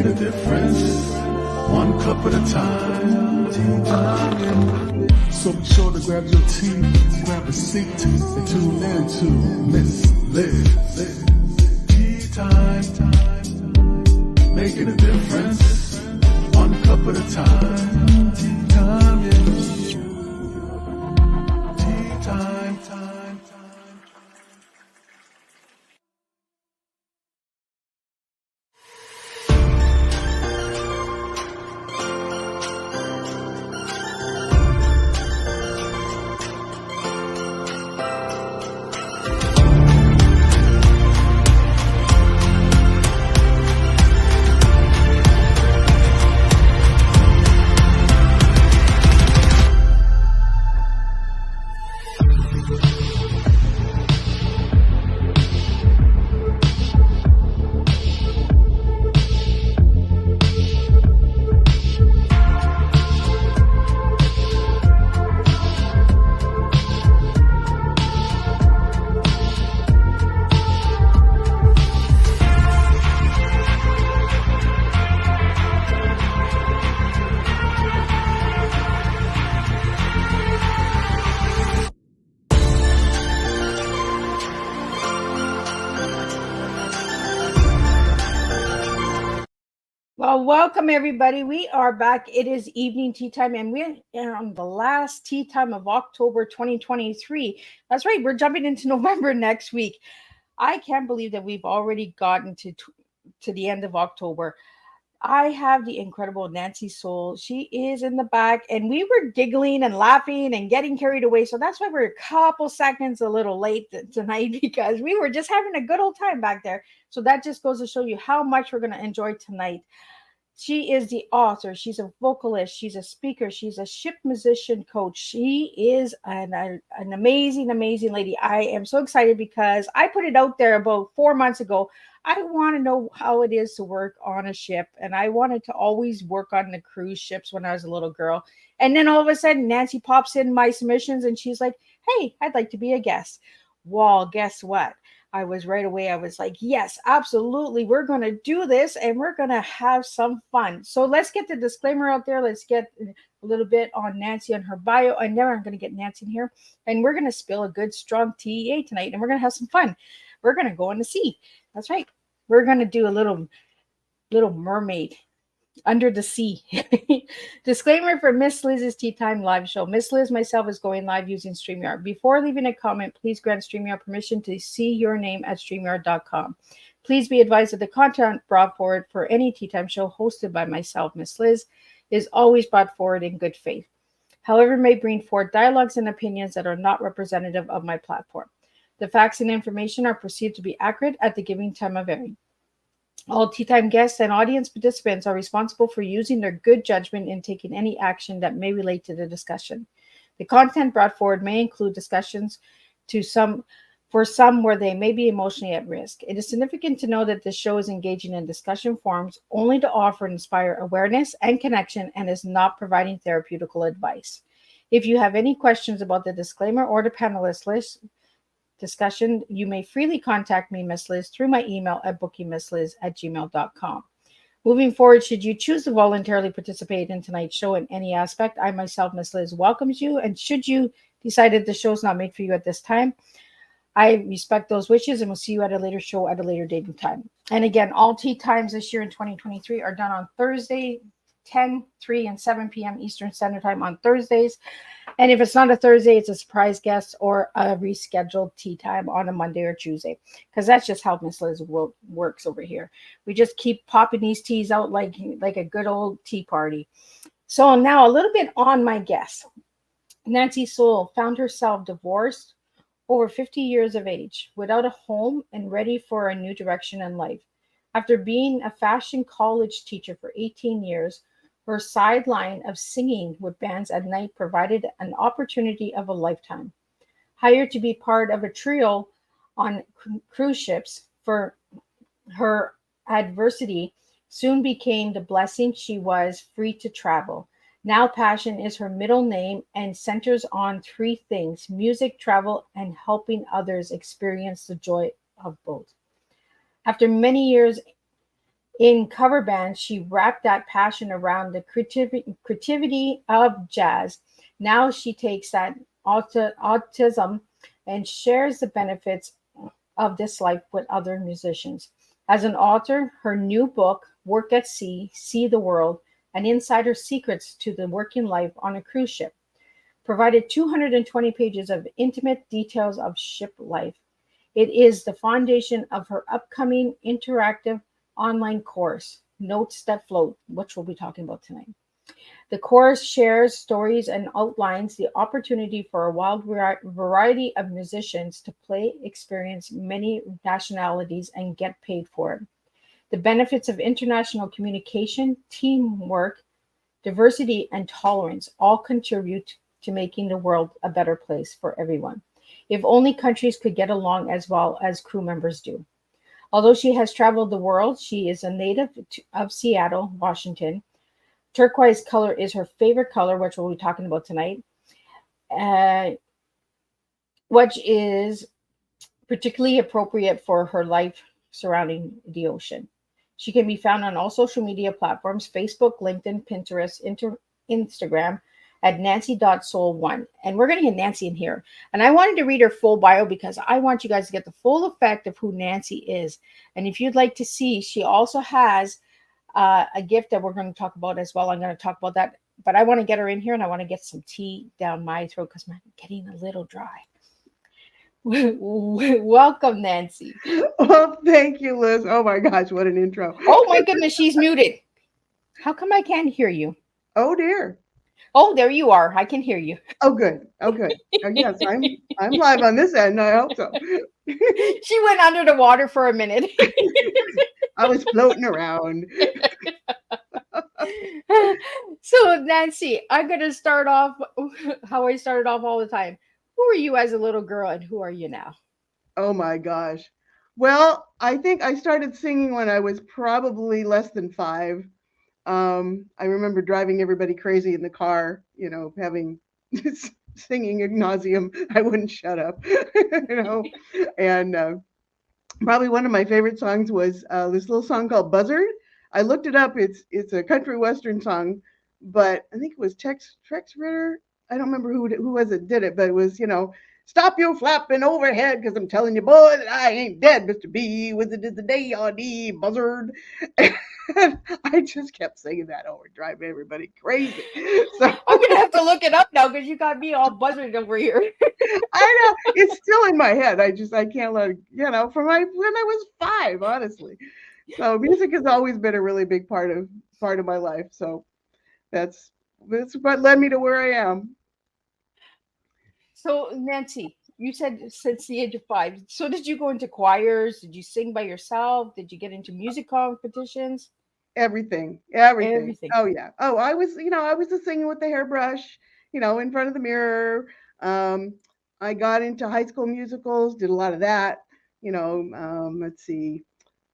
making a difference, one cup at a time. Tea time. So be sure to grab your tea, grab a seat, and tune in to Miss Liz. Tea time, making a difference, one cup at a time. Tea time, yeah. Tea time, time. Well, welcome everybody. We are back. It is evening tea time, and we're on the last tea time of October 2023. That's right, we're jumping into November next week. I can't believe that we've already gotten to the end of October. I have the incredible Nancy Soule. She is in the back, and we were giggling and laughing and getting carried away. So that's why we're a couple seconds a little late tonight because we were just having a good old time back there. So that just goes to show you how much we're going to enjoy tonight. She is the author. She's a vocalist. She's a speaker. She's a ship musician coach. She is an amazing, amazing lady. I am so excited because I put it out there about 4 months ago. I want to know how it is to work on a ship. And I wanted to always work on the cruise ships when I was a little girl. And then all of a sudden, Nancy pops in my submissions and she's like, hey, I'd like to be a guest. Well, guess what? I was like, yes, absolutely. We're going to do this and we're going to have some fun. So let's get the disclaimer out there. Let's get a little bit on Nancy and her bio. And then I'm going to get Nancy in here and we're going to spill a good, strong TEA tonight and we're going to have some fun. We're going to go in the sea. That's right. We're going to do a little mermaid under the sea. Disclaimer for Miss Liz's Tea Time live show. Miss Liz, myself, is going live using StreamYard. Before leaving a comment, please grant StreamYard permission to see your name at StreamYard.com. Please be advised that the content brought forward for any Tea Time show hosted by myself, Miss Liz, is always brought forward in good faith. However, may bring forth dialogues and opinions that are not representative of my platform. The facts and information are perceived to be accurate at the given time of airing. All Tea Time guests and audience participants are responsible for using their good judgment in taking any action that may relate to the discussion. The content brought forward may include discussions for some where they may be emotionally at risk. It is significant to know that this show is engaging in discussion forums only to offer and inspire awareness and connection and is not providing therapeutical advice. If you have any questions about the disclaimer or the panelist list discussion, you may freely contact me, Miss Liz, through my email at bookingmissliz@gmail.com. Moving forward, should you choose to voluntarily participate in tonight's show in any aspect, I myself, Miss Liz, welcomes you. And should you decide that the show is not made for you at this time, I respect those wishes and will see you at a later show at a later date and time. And again, all tea times this year in 2023 are done on Thursday, 10, 3, and 7 p.m. Eastern Standard Time on Thursdays. And if it's not a Thursday, it's a surprise guest or a rescheduled tea time on a Monday or Tuesday, because that's just how Miss Liz works over here. We just keep popping these teas out like a good old tea party. So now a little bit on my guest. Nancy Soule found herself divorced, over 50 years of age, without a home and ready for a new direction in life. After being a fashion college teacher for 18 years, her sideline of singing with bands at night provided an opportunity of a lifetime. Hired to be part of a trio on cruise ships, for her adversity soon became the blessing she was free to travel. Now passion is her middle name and centers on three things: music, travel, and helping others experience the joy of both. After many years In cover bands, she wrapped that passion around the creativity of jazz. Now she takes that autism and shares the benefits of this life with other musicians. As an author, her new book, Work at Sea, See the World, An Insider's Secrets to the Working Life on a Cruise Ship, provided 220 pages of intimate details of ship life. It is the foundation of her upcoming interactive online course, Notes That Float, which we'll be talking about tonight. The course shares stories and outlines the opportunity for a wild variety of musicians to play, experience many nationalities, and get paid for it. The benefits of international communication, teamwork, diversity, and tolerance all contribute to making the world a better place for everyone. If only countries could get along as well as crew members do. Although she has traveled the world, she is a native of Seattle, Washington. Turquoise color is her favorite color, which we'll be talking about tonight, uh, which is particularly appropriate for her life surrounding the ocean. She can be found on all social media platforms: Facebook, LinkedIn, Pinterest, Instagram at nancy.soul1. And we're going to get Nancy in here. And I wanted to read her full bio because I want you guys to get the full effect of who Nancy is. And if you'd like to see, she also has a gift that we're going to talk about as well. I'm going to talk about that. But I want to get her in here and I want to get some tea down my throat because I'm getting a little dry. Welcome, Nancy. Well, thank you, Liz. Oh my gosh, what an intro. Oh my goodness, she's muted. How come I can't hear you? Oh dear. Oh, there you are. I can hear you. Oh good. Oh good. Oh, yes, I'm live on this end. I hope so. She went under the water for a minute. I was floating around. So, Nancy, I'm going to start off how I started off all the time. Who were you as a little girl and who are you now? Oh my gosh. Well, I think I started singing when I was probably less than 5. I remember driving everybody crazy in the car, having singing ad nauseum. I wouldn't shut up, And probably one of my favorite songs was this little song called Buzzard. I looked it up. It's a country western song, but I think it was Tex Ritter. I don't remember who was it did it, but it was stop your flapping overhead because I'm telling you, boy, that I ain't dead, Mr. B. With it is the day on the buzzard. And I just kept singing that over, driving everybody crazy. So I'm going to have to look it up now because you got me all buzzard over here. I know it's still in my head. I can't let it, from when I was 5, honestly. So music has always been a really big part of my life. So that's what led me to where I am. So, Nancy, you said since the age of 5. So, did you go into choirs? Did you sing by yourself? Did you get into music competitions? Everything. Everything. Oh yeah. Oh, I was just singing with the hairbrush, in front of the mirror. Um, I got into high school musicals, did a lot of that. Let's see,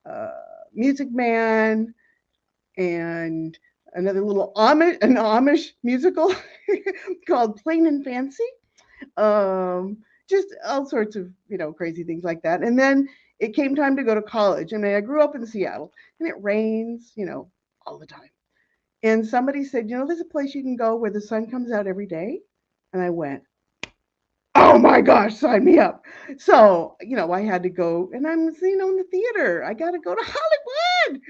uh, Music Man, and another an Amish musical called Plain and Fancy. Just all sorts of crazy things like that. And then it came time to go to college, and I grew up in Seattle, and it rains, all the time. And somebody said, there's a place you can go where the sun comes out every day. And I went, oh my gosh, sign me up. So, I had to go, and I'm, in the theater. I got to go to Hollywood.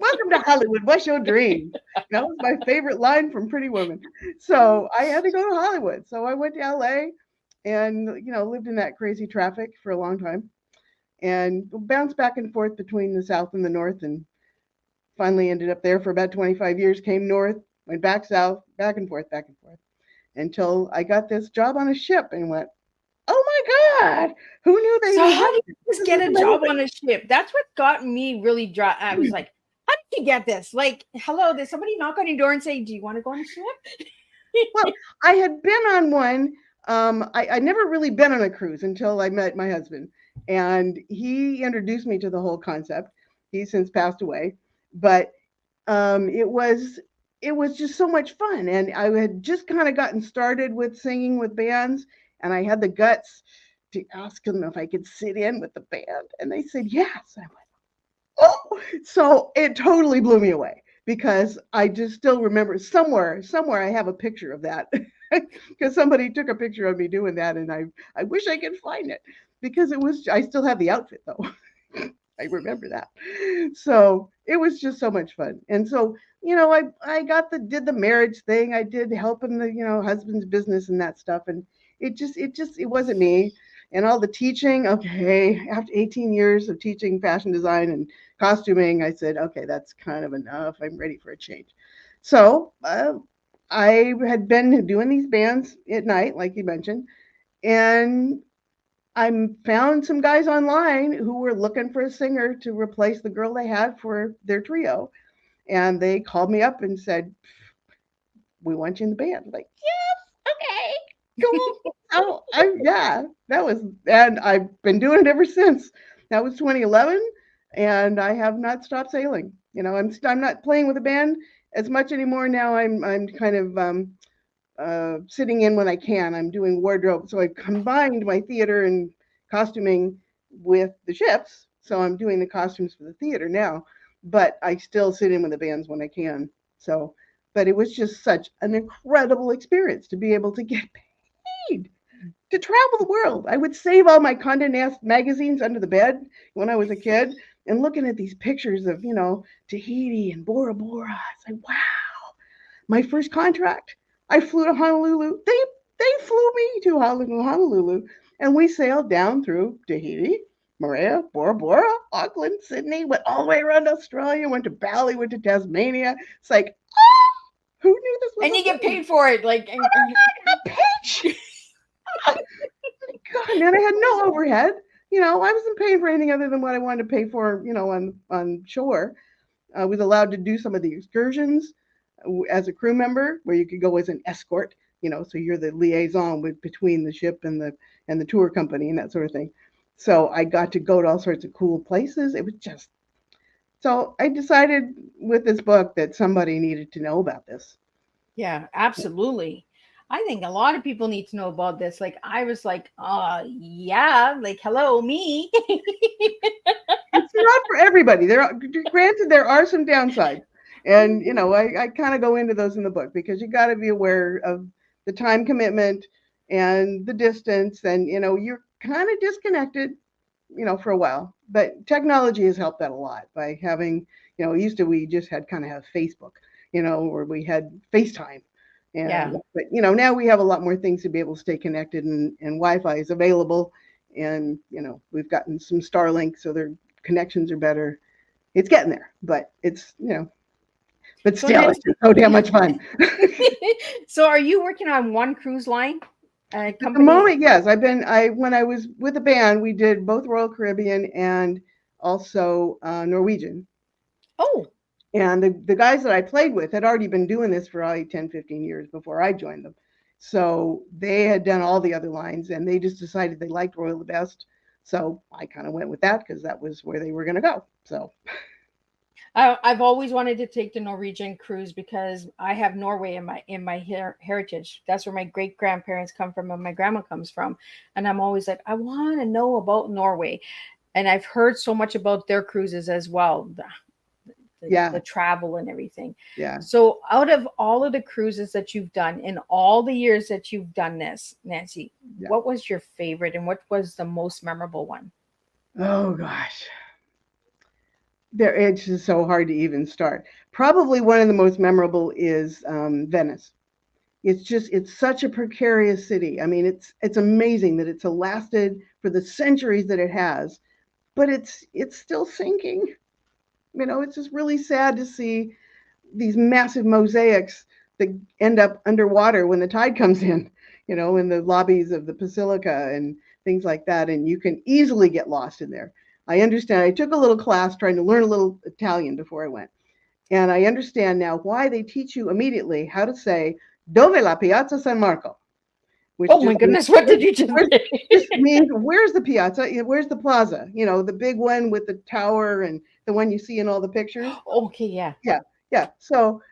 Welcome to Hollywood. What's your dream? That was my favorite line from Pretty Woman. So I had to go to Hollywood. So I went to LA and, lived in that crazy traffic for a long time and bounced back and forth between the South and the North, and finally ended up there for about 25 years, came north, went back south, back and forth, until I got this job on a ship and went, oh my God, who knew they So, even how had did you this? just This get is a job amazing. on a ship? That's what got me really dry. I was like, how did you get this? Like, hello, did somebody knock on your door and say, do you want to go on a ship? Well, I had been on one. I never really been on a cruise until I met my husband, and he introduced me to the whole concept. He's since passed away, but it was just so much fun, and I had just kind of gotten started with singing with bands, and I had the guts to ask them if I could sit in with the band, and they said yes. I went, Oh, so it totally blew me away because I just still remember somewhere I have a picture of that because somebody took a picture of me doing that, and I wish I could find it because it was I still have the outfit though. I remember that. So it was just so much fun. And so, I got did the marriage thing. I did helping the, husband's business and that stuff. And it wasn't me. And all the teaching, okay, after 18 years of teaching fashion design and costuming, I said, okay, that's kind of enough. I'm ready for a change. So I had been doing these bands at night, like you mentioned, and I found some guys online who were looking for a singer to replace the girl they had for their trio. And they called me up and said, "We want you in the band." I'm like, yes, okay, cool. Yeah, and I've been doing it ever since. That was 2011, and I have not stopped sailing. I'm not playing with a band as much anymore now. I'm kind of sitting in when I can. I'm doing wardrobe. So I combined my theater and costuming with the ships. So I'm doing the costumes for the theater now, but I still sit in with the bands when I can. So, but it was just such an incredible experience to be able to get paid to travel the world. I would save all my Condé Nast magazines under the bed when I was a kid and looking at these pictures of, Tahiti and Bora Bora. It's like, wow, my first contract. I flew to Honolulu. They flew me to Honolulu, and we sailed down through Tahiti, Moorea, Bora Bora, Auckland, Sydney, went all the way around Australia, went to Bali, went to Tasmania. It's like, oh, who knew this was And a you get thing? paid for it. Like, A paycheck. God, man, I had no overhead. I wasn't paying for anything other than what I wanted to pay for, on shore. I was allowed to do some of the excursions as a crew member, where you could go as an escort. So you're the liaison between the ship and the tour company and that sort of thing. So I got to go to all sorts of cool places. It was just so I decided with this book that somebody needed to know about this. yeah, absolutely. I think a lot of people need to know about this. Like, I was like, yeah, like, hello, me. It's not for everybody. Granted, there are some downsides, and I kind of go into those in the book because you got to be aware of the time commitment and the distance, and you're kind of disconnected, for a while. But technology has helped that a lot by having, used to we just had kind of have Facebook, or we had FaceTime. Yeah. But now we have a lot more things to be able to stay connected, and Wi-Fi is available, and we've gotten some Starlink, so their connections are better. It's getting there, but but So still, then, it's just so damn much fun. so are you working on one cruise line At the company? moment, yes, when I was with the band, we did both Royal Caribbean and also Norwegian. Oh, And the guys that I played with had already been doing this for probably 10, 15 years before I joined them. So they had done all the other lines, and they just decided they liked Royal the best. So I kind of went with that because that was where they were going to go. So I've always wanted to take the Norwegian cruise because I have Norway in my heritage. That's where my great grandparents come from and my grandma comes from, and I'm always like, I want to know about Norway, and I've heard so much about their cruises as well, the yeah, travel and everything. yeah. So, out of all of the cruises that you've done in all the years that you've done this, Nancy, Yeah. what was your favorite and what was the most memorable one? Oh gosh. It's just so hard to even start. Probably one of the most memorable is Venice. It's such a precarious city. I mean, it's amazing that it's lasted for the centuries that it has, but it's still sinking. It's just really sad to see these massive mosaics that end up underwater when the tide comes in, in the lobbies of the basilica and things like that. And you can easily get lost in there. I understand. I took a little class trying to learn a little Italian before I went. And I understand now why they teach you immediately how to say Dove la Piazza San Marco, which Oh my just means, goodness, what did you just which say? just means where's the piazza? Where's the plaza? The big one with the tower and the one you see in all the pictures. Okay, yeah. Yeah, yeah. So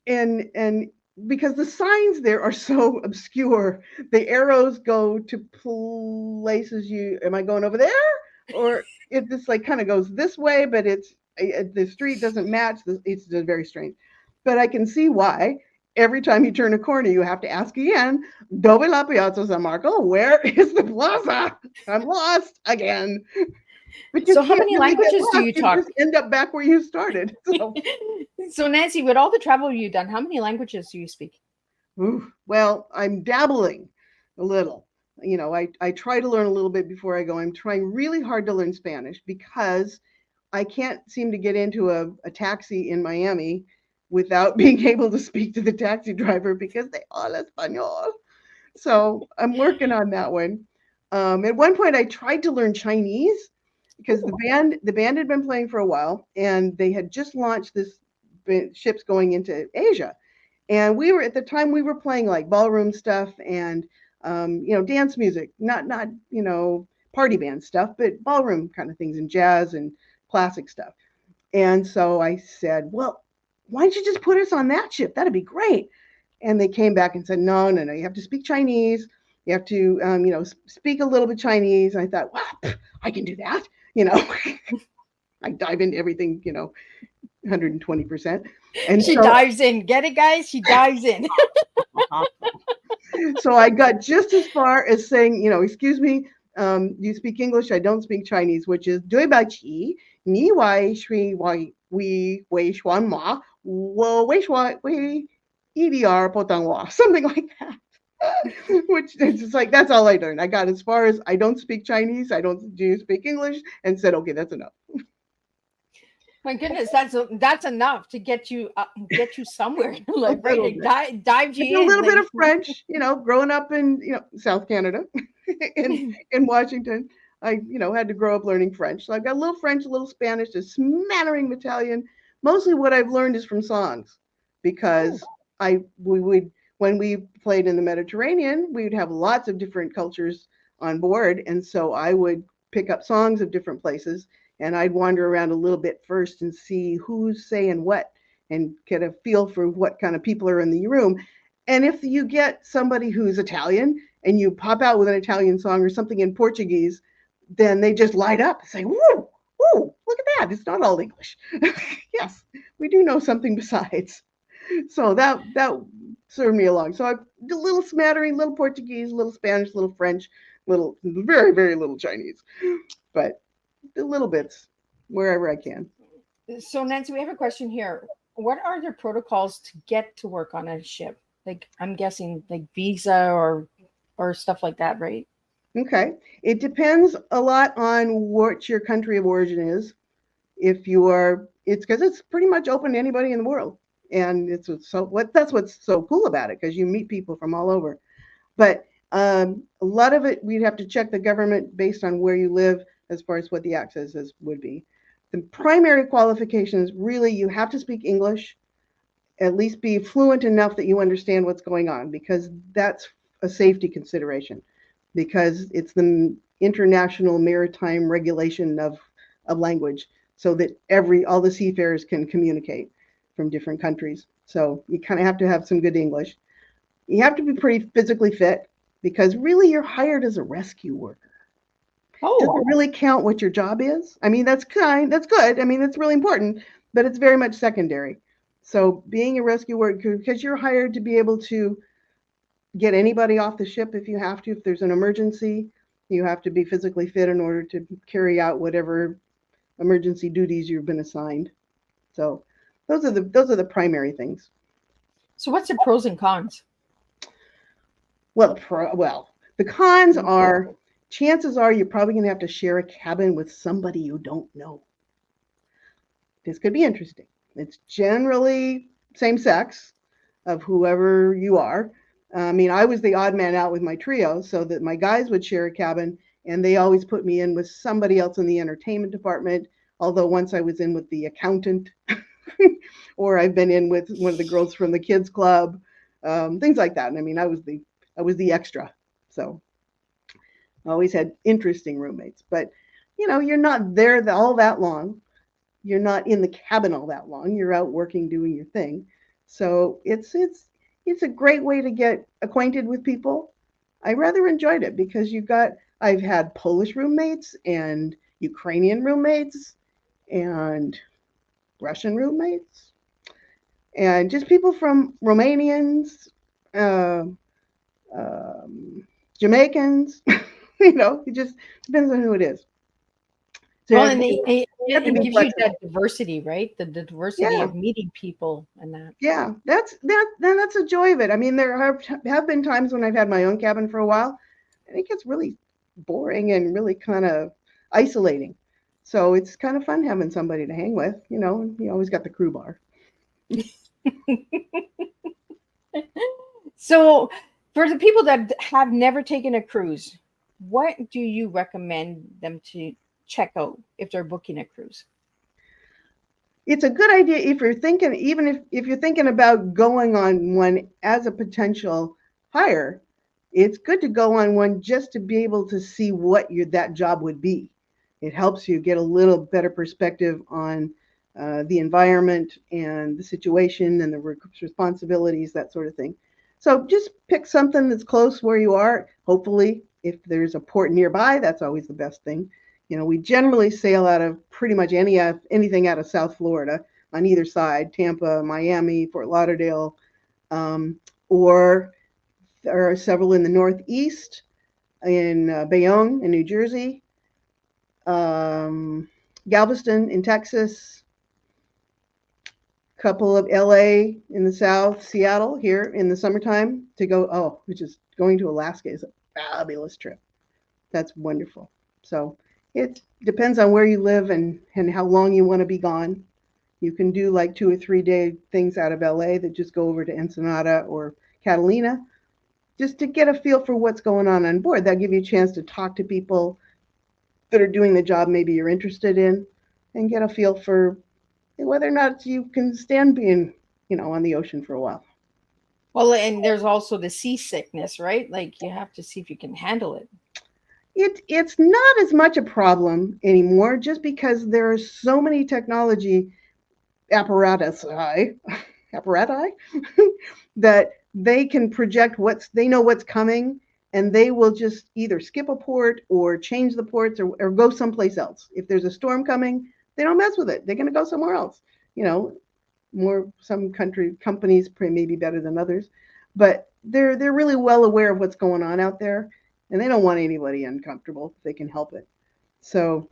and because the signs there are so obscure, the arrows go to places am I going over there? Or it just like kind of goes this way, but The street doesn't match. It's just very strange. But I can see why. Every time you turn a corner, you have to ask again, Dove la Piazza San Marco? Where is the plaza? I'm lost again. But you So how can't many really get languages do lost. you You talk? just end up back where you started. So, So Nancy, with all the travel you've done, how many languages do you speak? well, I'm dabbling a little. I try to learn a little bit before I go. I'm trying really hard to learn Spanish because I can't seem to get into a taxi in Miami without being able to speak to the taxi driver because they all español. So I'm working on that one. At one point, I tried to learn Chinese because Ooh. the band had been playing for a while, and they had just launched this ships going into Asia. And we were at the time we were playing like ballroom stuff and dance music, not party band stuff, but ballroom kind of things and jazz and classic stuff. And so I said, well, why don't you just put us on that ship? That'd be great. And they came back and said, no, no, no, you have to speak Chinese. You have to, speak a little bit Chinese. And I thought, well, I can do that. I dive into everything, 120%. And She so, dives in. Get it, guys? She dives in. so I got just as far as saying, excuse me, you speak English, I don't speak Chinese, which is 对不起，你为谁为什么我为什么为一点儿不懂我 something like that. Which is just like that's all I learned. I got as far as I don't speak Chinese, I don't do you speak English, and said, okay, that's enough. My goodness, that's enough to get you somewhere. Like little right, bit. dive I did you a in. little bit Like, of French, growing up in South Canada, in Washington. I had to grow up learning French, so I've got a little French, a little Spanish, a smattering of Italian. Mostly, what I've learned is from songs, oh, because we would when we played in the Mediterranean, we would have lots of different cultures on board, and so I would pick up songs of different places, and I'd wander around a little bit first and see who's saying what and get a feel for what kind of people are in the room. And if you get somebody who's Italian and you pop out with an Italian song or something in Portuguese, then they just light up and say, "Woo, woo, look at that. It's not all English." Yes, we do know something besides. So that served me along. So I did a little smattering, little Portuguese, little Spanish, little French, little very, very little Chinese. But the little bits wherever I can. so Nancy, we have a question here. What are the protocols to get to work on a ship? Like, I'm guessing like visa or stuff like that, right? Okay. It depends a lot on what your country of origin is. If you are, it's because it's pretty much open to anybody in the world. And that's what's so cool about it, because you meet people from all over. But a lot of it, we'd have to check the government based on where you live as far as what the access would be. The primary qualifications, really, you have to speak English, at least be fluent enough that you understand what's going on, because that's a safety consideration, because it's the international maritime regulation of language, so that all the seafarers can communicate from different countries. So you kind of have to have some good English. You have to be pretty physically fit, because really you're hired as a rescue worker. Oh, Doesn't really count what your job is. I mean, that's good. I mean, that's really important, but it's very much secondary. So being a rescue worker, because you're hired to be able to get anybody off the ship if you have to, if there's an emergency, you have to be physically fit in order to carry out whatever emergency duties you've been assigned. So those are the primary things. so what's the pros and cons? Well, the cons are, chances are you're probably going to have to share a cabin with somebody you don't know. This could be interesting. It's generally same sex of whoever you are. I mean, I was the odd man out with my trio, so that my guys would share a cabin, and they always put me in with somebody else in the entertainment department. Although once I was in with the accountant, or I've been in with one of the girls from the kids club, things like that. And I mean, I was the extra, so I always had interesting roommates. But you're not there all that long. You're not in the cabin all that long. You're out working, doing your thing. So it's a great way to get acquainted with people. I rather enjoyed it because I've had Polish roommates and Ukrainian roommates and Russian roommates, and just people from Romanians, uh, um, Jamaicans. It just depends on who it is. So Well, and you have to it be gives you flexible. that diversity, right? The diversity Yeah, of meeting people and that. yeah. That's a joy of it. I mean, there have been times when I've had my own cabin for a while, and it gets really boring and really kind of isolating. So it's kind of fun having somebody to hang with. And you always got the crew bar. So, for the people that have never taken a cruise, what do you recommend them to check out if they're booking a cruise? It's a good idea if you're thinking, even if you're thinking about going on one as a potential hire, it's good to go on one just to be able to see what that job would be. It helps you get a little better perspective on the environment and the situation and the responsibilities, that sort of thing. So just pick something that's close where you are. Hopefully, if there's a port nearby, that's always the best thing. We generally sail out of pretty much anything out of South Florida on either side, Tampa, Miami, Fort Lauderdale, or there are several in the Northeast, in Bayonne in New Jersey, um, Galveston in Texas, couple of LA in the South, Seattle here in the summertime to go. Oh, which is going to Alaska is a fabulous trip. That's wonderful. So it depends on where you live and how long you want to be gone. You can do like 2 or 3 day things out of LA that just go over to Ensenada or Catalina just to get a feel for what's going on board. That'll give you a chance to talk to people that are doing the job maybe you're interested in and get a feel for whether or not you can stand being, on the ocean for a while. Well, and there's also the seasickness, right? Like you have to see if you can handle it. It's not as much a problem anymore just because there are so many technology apparatus apparati that they can project they know what's coming, and they will just either skip a port or change the ports or go someplace else. If there's a storm coming, they don't mess with it. They're going to go somewhere else. You know, some companies may be better than others, but they're really well aware of what's going on out there, and they don't want anybody uncomfortable if they can help it. So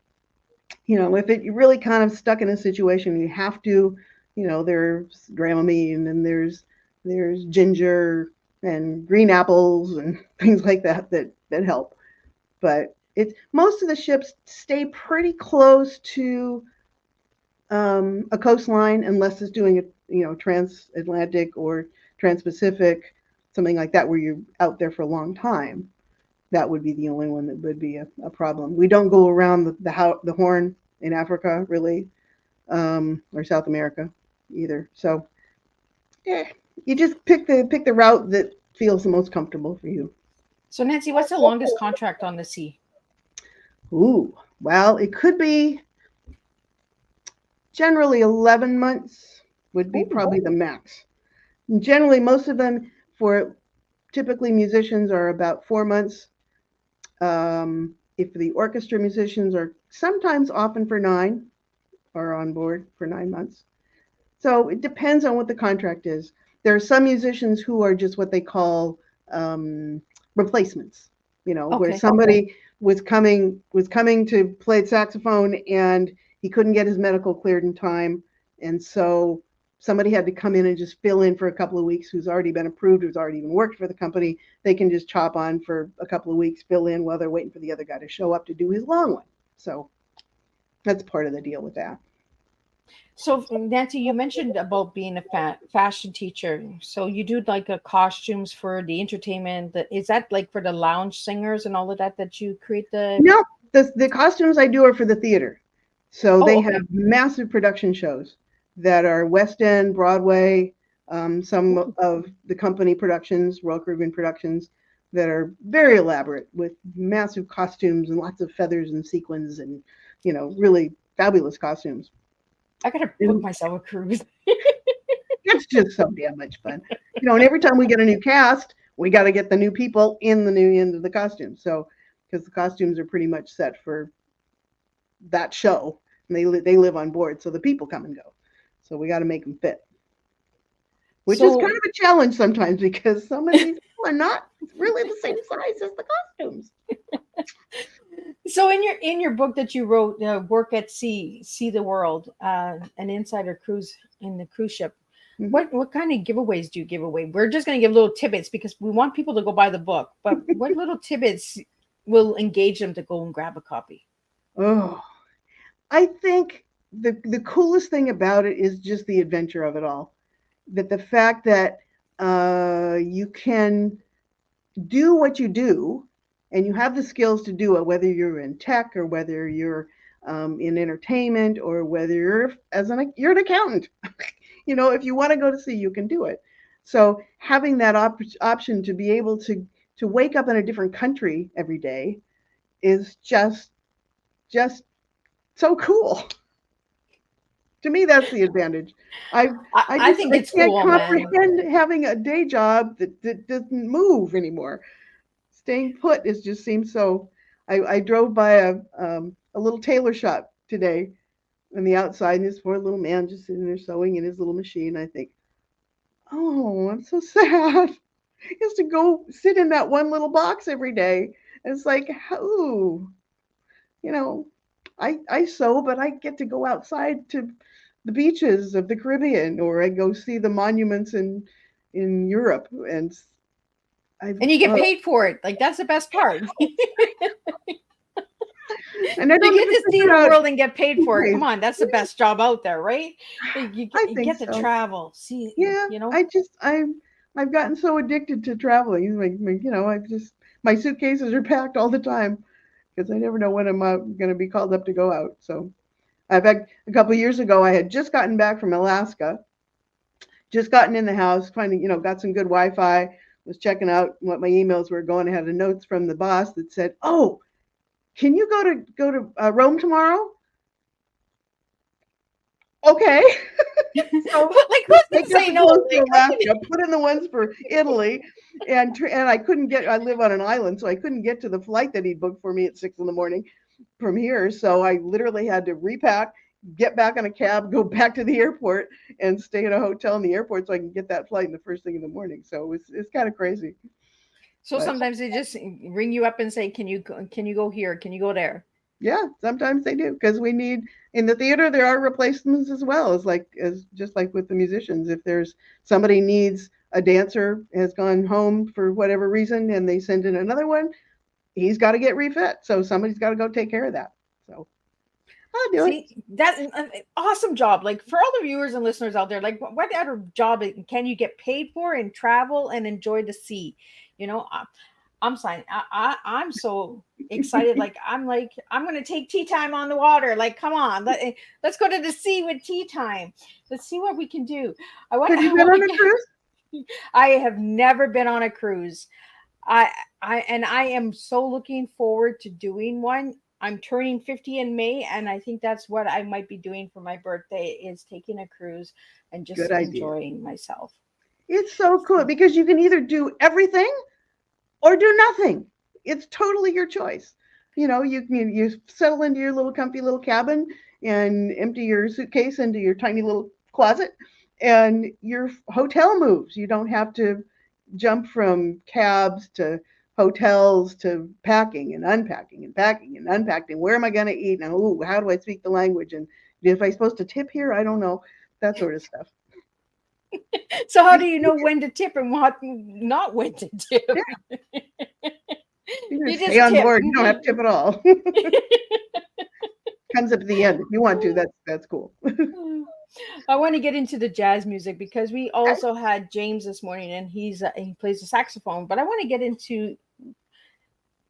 if you're really kind of stuck in a situation, you have to, there's Dramamine and there's ginger and green apples and things like that help. But it's most of the ships stay pretty close to a coastline unless it's doing a transatlantic or transpacific, something like that, where you're out there for a long time. That would be the only one that would be a problem. We don't go around the Horn in Africa, really, or South America either. So, yeah, you just pick the route that feels the most comfortable for you. So, Nancy, what's the longest contract on the sea? Ooh, well, it could be generally 11 months would be Oh, probably the max. And generally, most of them for typically musicians are about 4 months. If the orchestra musicians are sometimes often for 9, are on board for 9 months. So it depends on what the contract is. There are some musicians who are just what they call replacements. Where okay. somebody was coming to play saxophone and he couldn't get his medical cleared in time, and so somebody had to come in and just fill in for a couple of weeks who's already been approved, who's already even worked for the company. They can just chop on for a couple of weeks, fill in while they're waiting for the other guy to show up to do his long one. So that's part of the deal with that. So, Nancy, you mentioned about being a fashion teacher. So, you do like a costumes for the entertainment. Is that like for the lounge singers and all of that you create the? No, the costumes I do are for the theater. So Oh, they okay. have massive production shows that are West End, Broadway, some of the company productions, Royal Caribbean productions, that are very elaborate with massive costumes and lots of feathers and sequins and, really fabulous costumes. I gotta book And myself a cruise. it's just so damn much fun. And every time we get a new cast, we got to get the new people in the new end of the costume. So, because the costumes are pretty much set for that show, and they live on board, so the people come and go. So we got to make them fit, which is kind So of a challenge sometimes because some of these people are not really the same size as the costumes. so in your book that you wrote, Work at Sea, See the World, an insider cruise in the cruise ship. Mhm. What kind of giveaways do you give away? We're just going to give little tidbits because we want people to go buy the book. But what little tidbits will engage them to go and grab a copy? Oh, I think the coolest thing about it is just the adventure of it all. That the fact that you can do what you do and you have the skills to do it, whether you're in tech or whether you're in entertainment or whether you're an accountant. If you want to go to sea, you can do it. So having that option to be able to wake up in a different country every day is just so cool. To me, that's the advantage. I I think I it's can't cool, man. comprehend having a day job that doesn't move anymore. Staying put is just seems so. I drove by a little tailor shop today on the outside, and this poor little man just sitting there sewing in his little machine. I think, oh, I'm so sad. He has to go sit in that one little box every day. And it's like, oh, you know, I sew, but I get to go outside to the beaches of the Caribbean, or I go see the monuments in Europe, and I And you get oh, paid for it. Like that's the best part. and I You don't get even to see figure the out world and get paid for it. ways. Come on, that's the best job out there, right? I You think get to so. travel, see, Yeah, you know. I've gotten so addicted to traveling. My suitcases are packed all the time because I never know when I'm going to be called up to go out. So I've had a couple of years ago. I had just gotten back from Alaska, just gotten in the house, finally, got some good Wi-Fi. Was checking out what my emails were going. I had a notes from the boss that said, "Oh, can you go to Rome tomorrow?" Okay. So Like who's take gonna out say the no? clothes for Like Alaska, put in the ones for Italy, and I couldn't get. I live on an island, so I couldn't get to the flight that he booked for me at 6 in the morning from here. So I literally had to repack, get back on a cab, go back to the airport, and stay at a hotel in the airport so I can get that flight in the first thing in the morning. So it's kind of crazy, so but sometimes they just ring you up and say, can you go here? Can you go there?" yeah, sometimes they do because we need in the theater there are replacements as well as just like with the musicians. If there's somebody needs a dancer has gone home for whatever reason and they send in another one, he's got to get refit. So somebody's got to go take care of that. So I'll do it. See that awesome job. Like for all the viewers and listeners out there, like what other job can you get paid for and travel and enjoy the sea? You know, I'm signing. I'm so excited. Like I'm gonna take tea time on the water. Like come on, let's go to the sea with tea time. Let's see what we can do. I want. Have you been on a cruise? I have never been on a cruise. I I am so looking forward to doing one. I'm turning 50 in May, and I think that's what I might be doing for my birthday is taking a cruise and just Good idea. enjoying myself. It's so cool because you can either do everything or do nothing. It's totally your choice. You settle into your little comfy little cabin and empty your suitcase into your tiny little closet, and your hotel moves. You don't have to jump from cabs to hotels to packing and unpacking and packing and unpacking. Where am I going to eat? Now, ooh, how do I speak the language? And if I'm supposed to tip here, I don't know. That sort of stuff. So how do you know when to tip and what not when to tip? You You just stay just on tip. board. You don't have to tip at all. Comes up at the end. If you want to, that's cool. I want to get into the jazz music because we also had James this morning, and he plays the saxophone. But I want to get into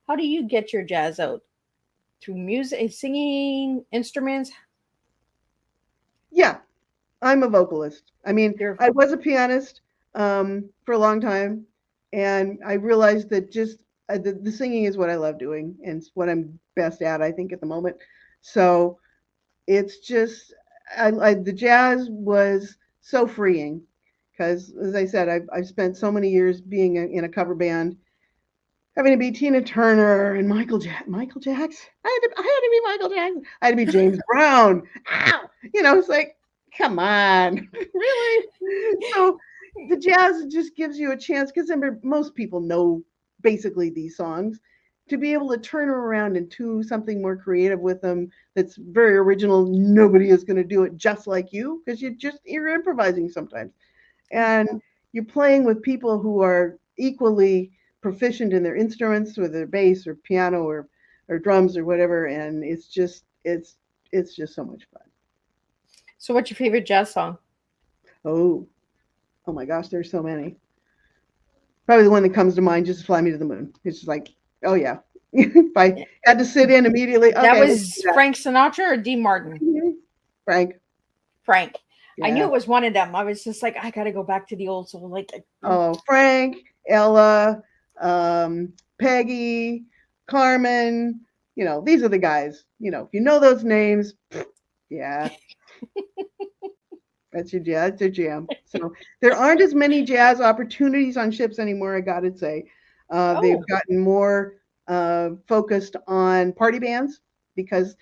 how do you get your jazz out through music, singing, instruments? Yeah, I'm a vocalist. I mean, Your I was a pianist for a long time, and I realized that just the singing is what I love doing, and it's what I'm best at, I think, at the moment. So it's just the jazz was so freeing because, as I said, I've spent so many years being in a cover band, having to be Tina Turner and Michael Jackson. I had to be Michael Jackson. I had to be James Brown. Ow! It's like Come on. Really? So the jazz just gives you a chance because most people know basically these songs to be able to turn them around and do something more creative with them that's very original. Nobody is going to do it just like you because you're improvising sometimes, and you're playing with people who are equally proficient in their instruments, whether bass or piano or drums or whatever, and it's just so much fun. So, what's your favorite jazz song? Oh, oh my gosh, there's so many. Probably the one that comes to mind just Fly Me to the Moon. It's just like, oh yeah. If I had to sit in immediately, That okay, let's do was that. Frank Sinatra or Dean Martin? Mhm. Frank. Frank. I knew Yeah. it was one of them. I was just like, I gotta go back to the old soul. Like, Oh, Frank, Ella, Peggy, Carmen, these are the guys. If you know those names, yeah, that's your jam. So there aren't as many jazz opportunities on ships anymore, I gotta say. They've oh, gotten more focused on party bands because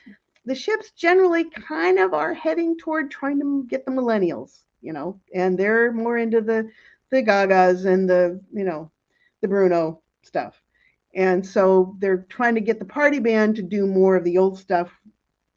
the ships generally kind of are heading toward trying to get the millennials, and they're more into the Gagas and the Bruno stuff. And so they're trying to get the party band to do more of the old stuff,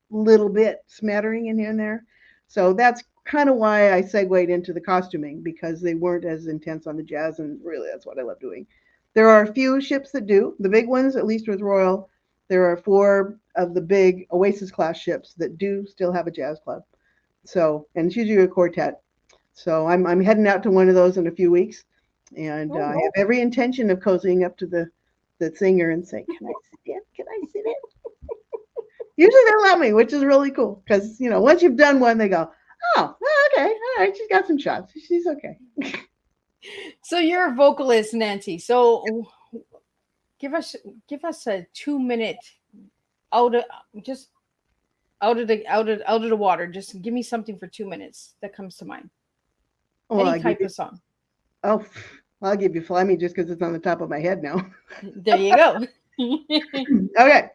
little bit smattering in here and there. So that's kind of why I segued into the costuming because they weren't as intense on the jazz, and really that's what I love doing. There are a few ships that do. The big ones, at least with Royal, there are four of the big Oasis class ships that do still have a jazz club. So, and it's usually a quartet. So I'm heading out to one of those in a few weeks, and I oh, have every intention of cozying up to the singer and say, "Can I sit in? Can I sit in?" Usually they'll let me, which is really cool because once you've done one, they go, "Oh, well, okay, all right, she's got some shots. She's okay." so you're a vocalist, Nancy. So give us give us a 2 minute out of just out of the water. Just give me something for 2 minutes that comes to mind. Well, Any I give type you. of song. Oh, I'll give you "Fly Me" just because it's on the top of my head now. There you go. Okay.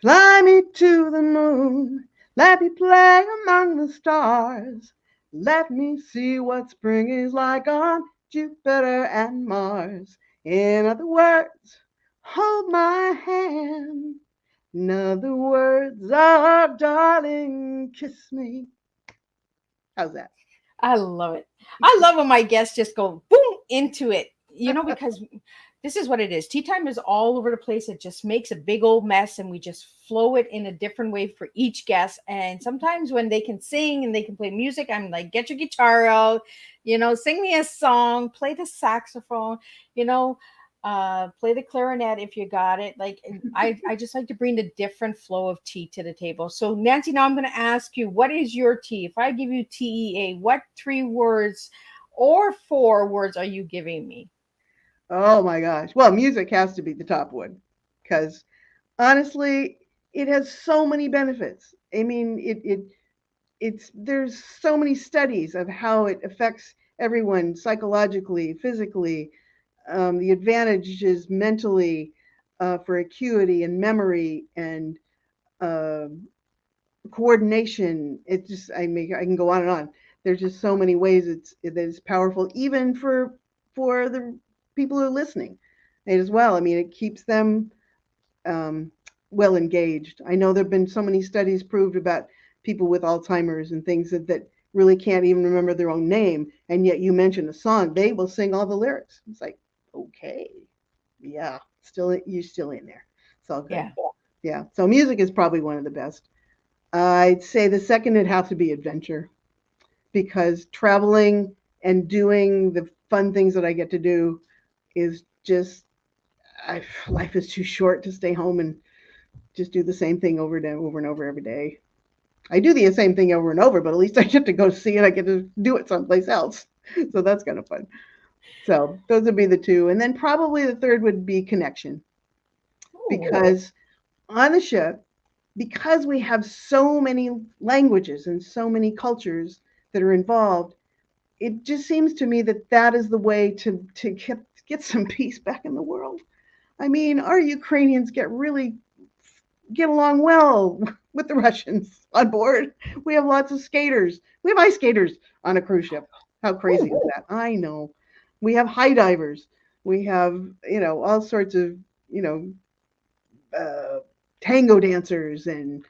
Fly me to the moon, let me play among the stars. Let me see what spring is like on Jupiter and Mars. In other words, hold my hand. In other words, oh, darling, kiss me. How's that? I love it. I love when my guests just go boom into it, because this is what it is. Tea time is all over the place. It just makes a big old mess, and we just flow it in a different way for each guest. And sometimes when they can sing and they can play music, I'm like, get your guitar out, sing me a song, play the saxophone, you know, play the clarinet if you got it. Like, and I just like to bring the different flow of tea to the table. So Nancy, now I'm going to ask you, what is your tea? If I give you TEA, what 3 words or 4 words are you giving me? Oh my gosh. Well, music has to be the top one because honestly, it has so many benefits. I mean, it's there's so many studies of how it affects everyone psychologically, physically, the advantages mentally for acuity and memory and uh, coordination. It just I can go on and on. There's just so many ways that it's powerful, even for the people who are listening, and as well. I mean, it keeps them um, well engaged. I know there have been so many studies proved about people with Alzheimer's and things that really can't even remember their own name, and yet you mention a song, they will sing all the lyrics. It's like, okay, yeah, you're still in there. It's all good. Yeah. Yeah. So music is probably one of the best. I'd say the second it'd have to be adventure because traveling and doing the fun things that I get to do is just life is too short to stay home and just do the same thing over and over every day. I do the same thing over and over, but at least I get to go see it. I get to do it someplace else. So that's kind of fun. So those would be the two. And then probably the third would be connection Oh, because on the ship, because we have so many languages and so many cultures that are involved, it just seems to me that that is the way to get some peace back in the world. I mean, our Ukrainians get along well with the Russians on board. We have lots of skaters. We have ice skaters on a cruise ship. How crazy is that? I know. We have high divers. We have, all sorts of, you know, uh, tango dancers and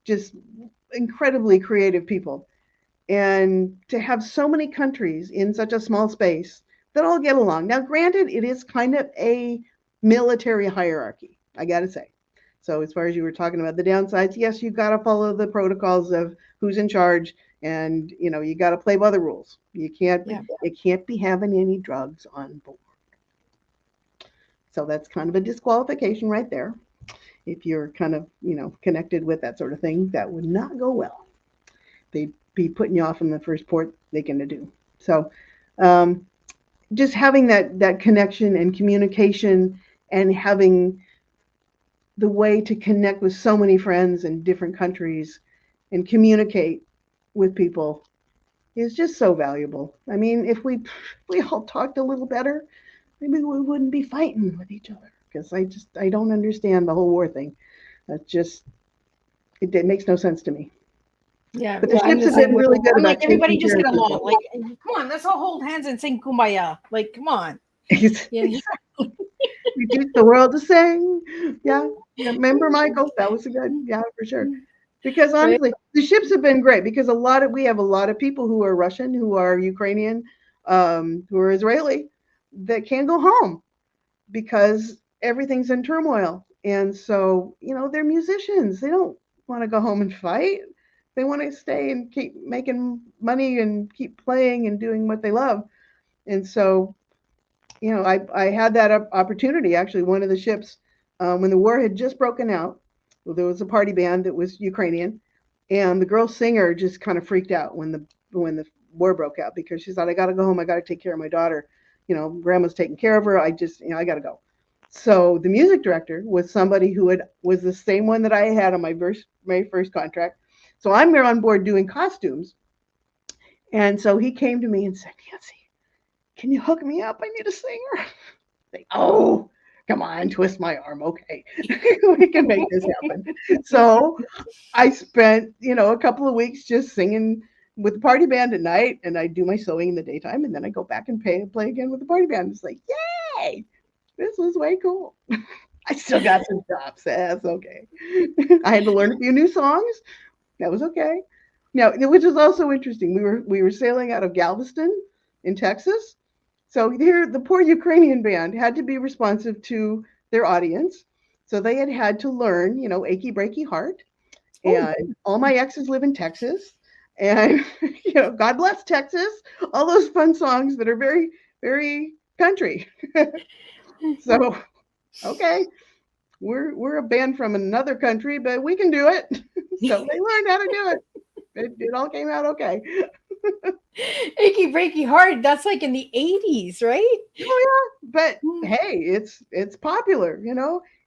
just incredibly creative people. And to have so many countries in such a small space that all get along. Now, granted, it is kind of a military hierarchy, I got to say. So, as far as you were talking about the downsides, yes, you've got to follow the protocols of who's in charge, and you got to play by the rules. You can't be having any drugs on board. So that's kind of a disqualification right there. If you're kind of connected with that sort of thing, that would not go well. They'd be putting you off in the first port they can do. So um, just having that connection and communication and having the way to connect with so many friends in different countries and communicate with people is just so valuable. I mean, if we all talked a little better, maybe we wouldn't be fighting with each other. Because I don't understand the whole war thing. That just it makes no sense to me. Yeah, But the I'm ships the have same been way. really good I'm about like, everybody taking just care get of along. people. Like, come on, let's all hold hands and sing kumbaya. Like, come on. Yeah. We teach the world to sing. Yeah. Remember, Michael? That was a good, yeah, for sure. Because Right? honestly, the ships have been great because we have a lot of people who are Russian, who are Ukrainian, who are Israeli that can't go home because everything's in turmoil. And so, they're musicians. They don't want to go home and fight. They want to stay and keep making money and keep playing and doing what they love. And so, I had that opportunity. Actually, one of the ships, when the war had just broken out, there was a party band that was Ukrainian, and the girl singer just kind of freaked out when the war broke out because she thought, I got to go home. I got to take care of my daughter. Grandma's taking care of her. I got to go. So the music director was somebody who was the same one that I had on my first contract. So I'm there on board doing costumes, and so he came to me and said, Nancy, can you hook me up? I need a singer. Like, oh, come on, twist my arm. Okay, we can make this happen. So I spent, a couple of weeks just singing with the party band at night, and I do my sewing in the daytime, and then I go back and play again with the party band. It's like, yay, this was way cool. I still got some chops. That's okay. I had to learn a few new songs. That was okay. Now, which is also interesting. We were sailing out of Galveston in Texas. So here, the poor Ukrainian band had to be responsive to their audience. So they had to learn, "Achy Breaky Heart," and "All My Exes Live in Texas," and "God Bless Texas." All those fun songs that are very, very country. So okay, we're a band from another country, but we can do it. So they learned how to do it. It all came out okay. Achy breaky heart. That's like in the 80s, right? Oh yeah, but hey, it's popular,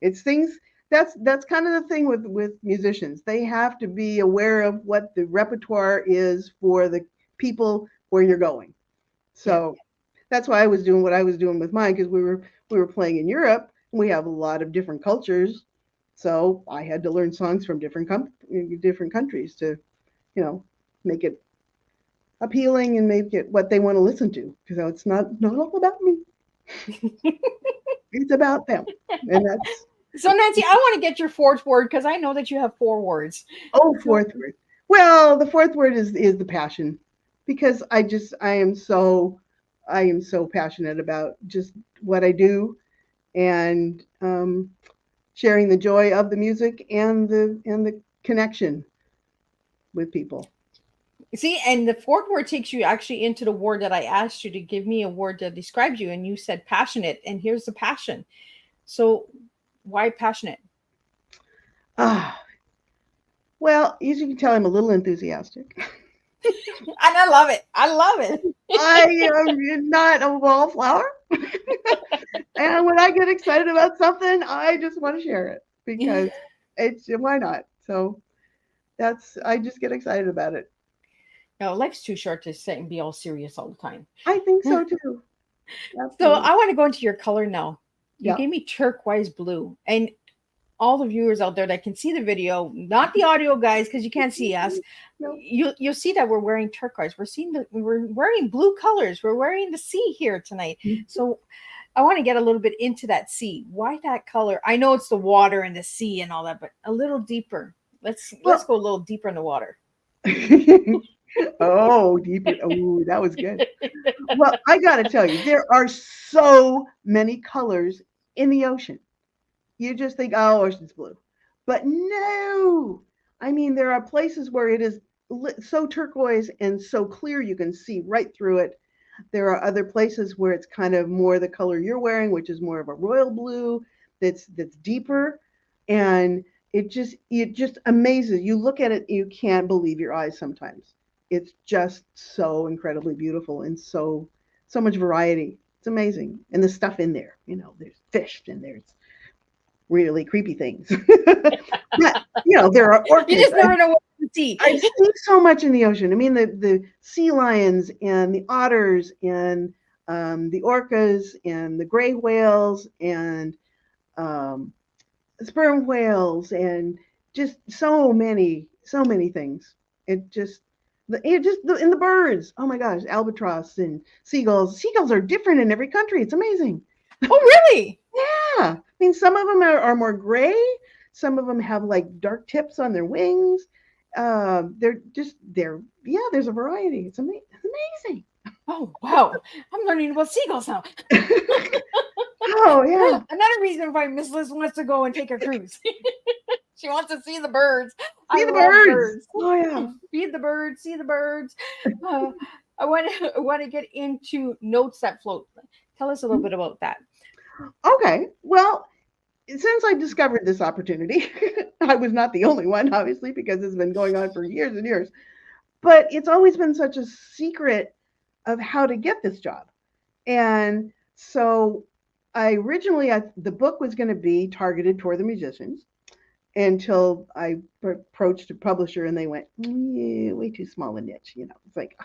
It's things that's kind of the thing with musicians. They have to be aware of what the repertoire is for the people where you're going. Yeah. So that's why I was doing what I was doing with mine because we were playing in Europe. And we have a lot of different cultures, so I had to learn songs from different countries to, make it appealing and make it what they want to listen to because it's not all about me. It's about them, and that's So Nancy, I want to get your fourth word because I know that you have 4 words. So fourth word. Well, the fourth word is the passion, because I am so passionate about just what I do and sharing the joy of the music and the connection with people. see, and the fourth word takes you actually into the word that I asked you to give me a word that describes you, and you said passionate, and here's the passion. So why passionate? Ah, well, as you can tell, I'm a little enthusiastic. And I love it. I love it. I am not a wallflower. And when I get excited about something, I just want to share it because it's why not? So I just get excited about it. No, life's too short to sit and be all serious all the time. I think so too. So Absolutely. I want to go into your color now. You Yeah. gave me turquoise blue, and all the viewers out there that can see the video, not the audio guys, because you can't see us. No. You'll see that we're wearing turquoise. We're wearing blue colors. We're wearing the sea here tonight. So I want to get a little bit into that sea. Why that color? I know it's the water and the sea and all that, but a little deeper. Let's go a little deeper in the water. Oh, deeper. Oh, that was good. Well, I got to tell you, there are so many colors in the ocean. You just think, oh, ocean's blue. But no, I mean, there are places where it is so turquoise and so clear you can see right through it. There are other places where it's kind of more the color you're wearing, which is more of a royal blue that's deeper. And it just amazes. You look at it, you can't believe your eyes sometimes. It's just so incredibly beautiful and so much variety. It's amazing. And the stuff in there, there's fish and there's really creepy things. But, there are orchids. You just never know what to see. I see so much in the ocean. I mean, the sea lions and the otters and the orcas and the gray whales and sperm whales and just so many things. And the birds. Oh my gosh, albatross and seagulls. Seagulls are different in every country. It's amazing. Oh, really? Yeah. I mean, some of them are more gray. Some of them have like dark tips on their wings. There's a variety. It's amazing. Oh, wow. I'm learning about seagulls now. Oh, yeah. Another reason why Miss Liz wants to go and take a cruise. She wants to see the birds. See the birds. Oh, yeah. Feed the birds, see the birds. I want to get into Notes That Float. Tell us a little bit about that. Okay. Well, since I discovered this opportunity, I was not the only one, obviously, because it's been going on for years and years. But it's always been such a secret of how to get this job. And so the book was going to be targeted toward the musicians until I approached a publisher and they went, way too small a niche. It's like,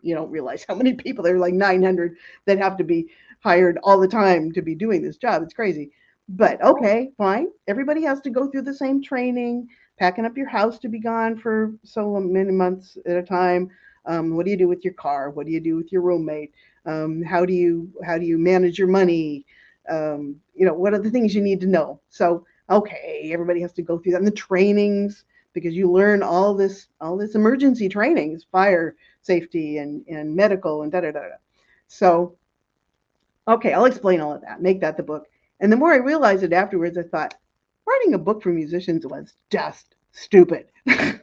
you don't realize how many people, there are like 900 that have to be hired all the time to be doing this job. It's crazy. But okay, fine. Everybody has to go through the same training, packing up your house to be gone for so many months at a time. What do you do with your car? What do you do with your roommate? How do you manage your money? What are the things you need to know? So, okay, everybody has to go through that. And the trainings, because you learn all this emergency trainings, fire safety and medical and da-da-da-da. So, okay, I'll explain all of that, make that the book. And the more I realized it afterwards, I thought, writing a book for musicians was just stupid. Musicians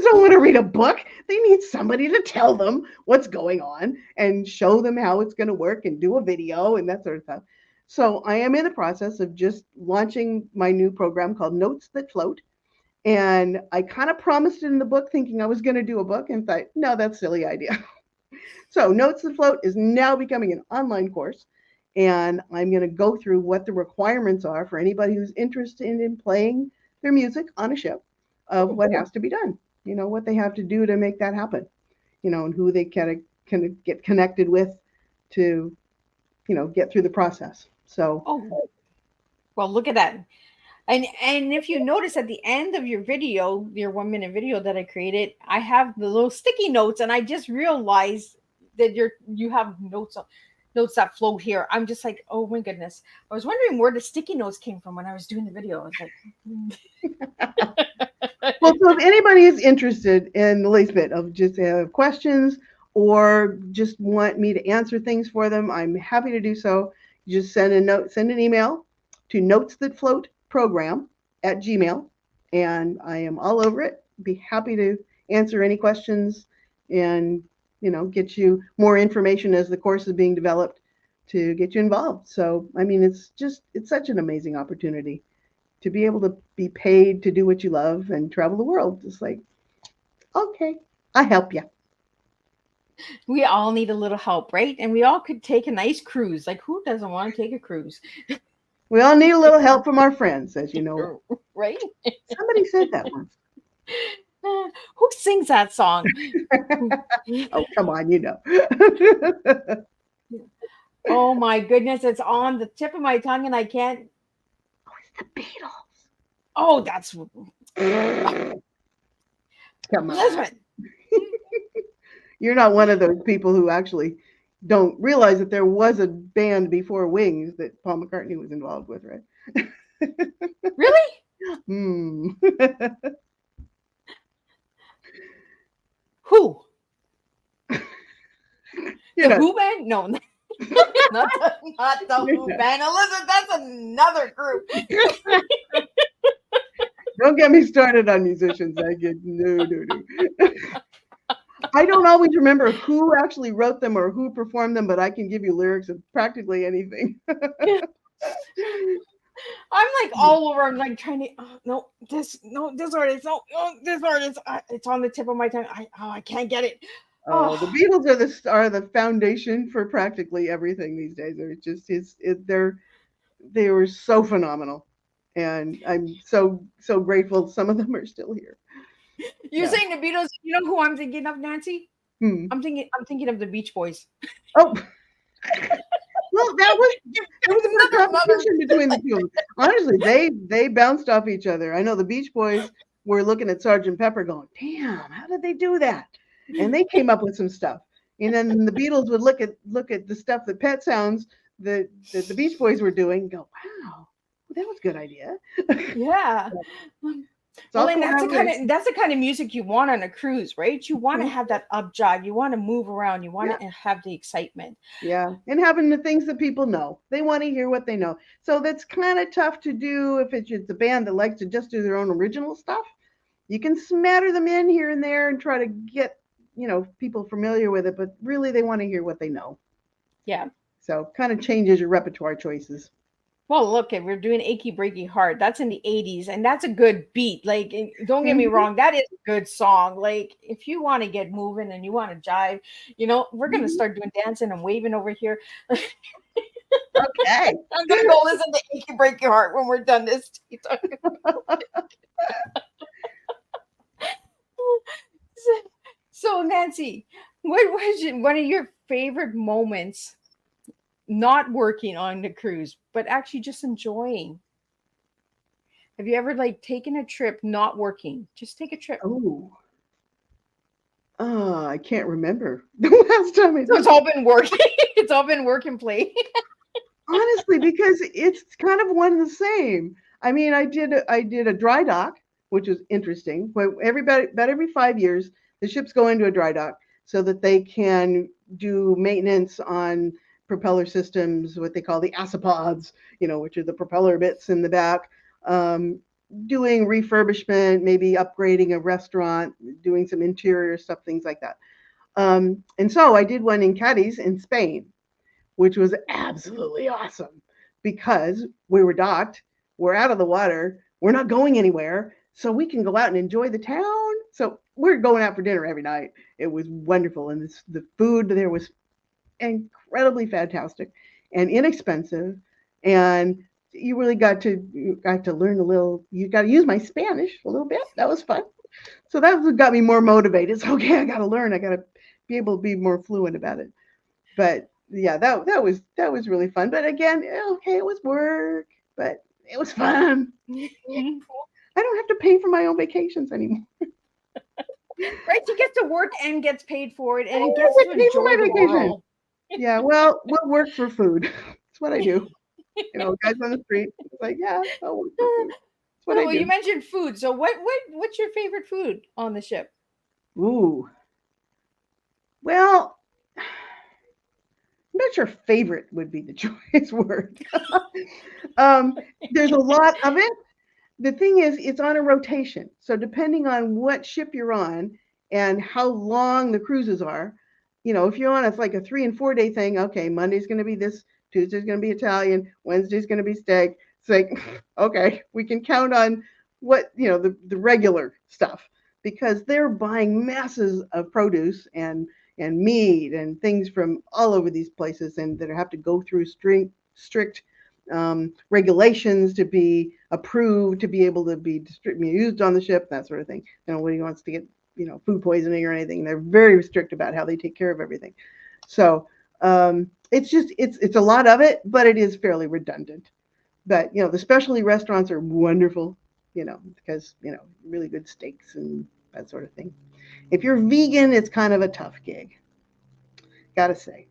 don't want to read a book. They need somebody to tell them what's going on and show them how it's going to work and do a video and that sort of stuff. So I am in the process of just launching my new program called Notes That Float. And I kind of promised it in the book thinking I was going to do a book and thought, no, that's a silly idea. So Notes That Float is now becoming an online course. And I'm going to go through what the requirements are for anybody who's interested in playing their music on a ship of what has to be done, what they have to do to make that happen, and who they can get connected with to, get through the process. So, well, look at that. And if you notice at the end of your video, your 1 minute video that I created, I have the little sticky notes, and I just realized that you have notes that float here. I'm just like, oh my goodness. I was wondering where the sticky notes came from when I was doing the video. I was like, well, so if anybody is interested in the least bit of just questions or just want me to answer things for them, I'm happy to do so. You just send an email to notesthatfloatprogram@gmail.com, and I am all over it. Be happy to answer any questions and get you more information as the course is being developed to get you involved. So, I mean, it's such an amazing opportunity to be able to be paid to do what you love and travel the world. It's like, okay, I help you. We all need a little help, right? And we all could take a nice cruise. Like, who doesn't want to take a cruise? We all need a little help from our friends, as you know. Right? Somebody said that once. Who sings that song? Oh, come on, Oh my goodness, it's on the tip of my tongue and I can't the Beatles. Oh, that's Come on. Listen. You're not one of those people who actually don't realize that there was a band before Wings that Paul McCartney was involved with, right? Really? Hmm. Who? You're The not, Who band? No, not the you're Who not. band. Elizabeth, that's another group. Don't get me started on musicians. I get no, no, no. I don't always remember who actually wrote them or who performed them, but I can give you lyrics of practically anything. I'm like all over. I'm like trying to. Oh, no, this artist. No, this artist. It's on the tip of my tongue. I can't get it. Oh, the Oh, Beatles are the foundation for practically everything these days. They're just they were so phenomenal, and I'm so grateful some of them are still here. you're Yeah. saying the Beatles? You know who I'm thinking of, Nancy? Hmm. I'm thinking of the Beach Boys. Oh, well, there was a bit of Another. competition between the two of them. Honestly, they bounced off each other. I know the Beach Boys were looking at Sergeant Pepper, going, "Damn, how did they do that?" And they came up with some stuff. And then the Beatles would look at the stuff that Pet Sounds that the Beach Boys were doing, and go, "Wow, that was a good idea." Yeah. It's Well, all and collaboration. that's the kind of music you want on a cruise, right? You want to have that upjive. You want to move around. You want Yeah. to have the excitement. Yeah, and having the things that people know. They want to hear what they know. So that's kind of tough to do if it's a band that likes to just do their own original stuff. You can smatter them in here and there and try to get, people familiar with it, but really they want to hear what they know. Yeah. So kind of changes your repertoire choices. Well, look, we're doing "Achy Breaky Heart." That's in the '80s, and that's a good beat. Like, don't get me Mhm, wrong, that is a good song. Like, if you want to get moving and you want to jive, we're gonna mhm. start doing dancing and waving over here. Okay. I'm gonna go listen to "Achy Breaky Heart" when we're done this. So, Nancy, what was one of your favorite moments not working on the cruise, but actually just enjoying? Have you ever like taken a trip not working? Just take a trip. Oh, I can't remember the last time I So did it's that. all been working. It's all been work and play. Honestly, because it's kind of one and the same. I mean, I did a dry dock, which was interesting. But about every 5 years, the ships go into a dry dock so that they can do maintenance on propeller systems, what they call the acipods, which are the propeller bits in the back. Um, Doing refurbishment, maybe upgrading a restaurant, doing some interior stuff, things like that. And so I did one in Cadiz in Spain, which was absolutely awesome because we were docked, we're out of the water, we're not going anywhere, so we can go out and enjoy the town. So we're going out for dinner every night. It was wonderful, and the food there was incredibly fantastic and inexpensive, and you got to learn a little. You got to use my Spanish a little bit. That was fun. So that what got me more motivated. So okay, I got to learn. I got to be able to be more fluent about it. But yeah, that was really fun. But again, okay, it was work, but it was fun. I don't have to pay for my own vacations anymore. Right? You get to work and gets paid for it I and don't gets have to to pay for enjoy my the vacation. world. Yeah, well, we'll work for food. That's what I do. Guys on the street. It's like, yeah, I'll work for food. That's what I Well, you do. mentioned food. So what's your favorite food on the ship? Ooh. Well, I'm not sure favorite would be the choice word. um, there's a lot of it. The thing is, it's on a rotation. So depending on what ship you're on and how long the cruises are, if you're on it's like a 3 and 4 day thing. Okay, Monday's going to be this, Tuesday's going to be Italian, Wednesday's going to be steak. It's like, okay, we can count on what the regular stuff because they're buying masses of produce and meat and things from all over these places and that have to go through strict regulations to be approved to be able to be used on the ship, that sort of thing. Nobody wants to get food poisoning or anything. They're very strict about how they take care of everything. So it's a lot of it, but it is fairly redundant. But the specialty restaurants are wonderful, because really good steaks and that sort of thing. If you're vegan, it's kind of a tough gig, gotta say.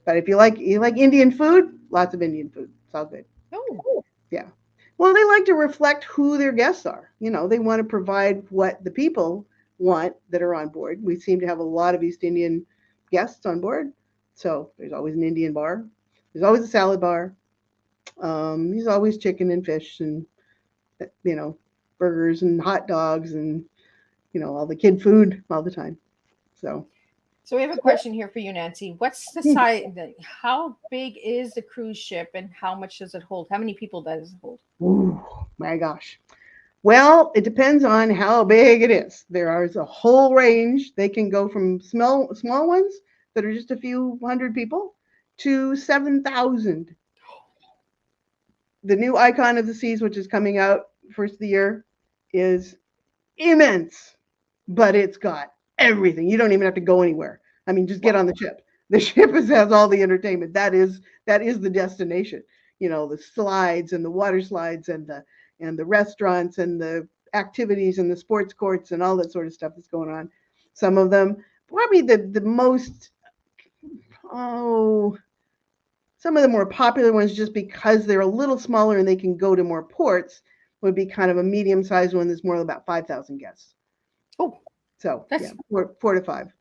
But if you like Indian food, lots of Indian food. It's all good. Oh, Yeah. Well, they like to reflect who their guests are. They want to provide what the people want that are on board. We seem to have a lot of East Indian guests on board. So there's always an Indian bar. There's always a salad bar. There's always chicken and fish and, burgers and hot dogs and, all the kid food all the time. So, so we have a question here for you, Nancy. What's the size? How big is the cruise ship, and how much does it hold? How many people does it hold? ooh, my gosh. Well, it depends on how big it is. There is a whole range. They can go from small ones that are just a few hundred people to 7,000. The new Icon of the Seas, which is coming out first of the year, is immense, but it's got everything. You don't even have to go anywhere. I mean, just get on the ship. The ship has all the entertainment. That is the destination. The slides and the water slides and the restaurants and the activities and the sports courts and all that sort of stuff that's going on. Some of them, probably the most, some of the more popular ones, just because they're a little smaller and they can go to more ports, would be kind of a medium-sized one that's more about 5,000 guests. Oh, So that's four to five.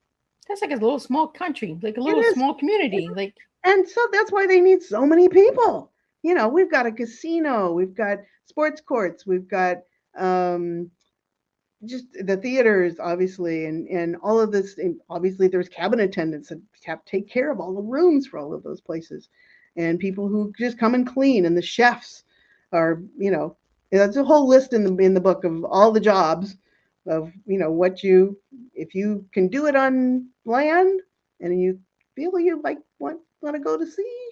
that's like a little small country, like a It little is. small community. Like, And so that's why they need so many people. We've got a casino, we've got sports courts, we've got just the theaters, obviously, and all of this. And obviously, there's cabin attendants that have to take care of all the rooms for all of those places, and people who just come and clean, and the chefs are, that's a whole list in the book of all the jobs of what if you can do it on land and you feel you like want to go to sea,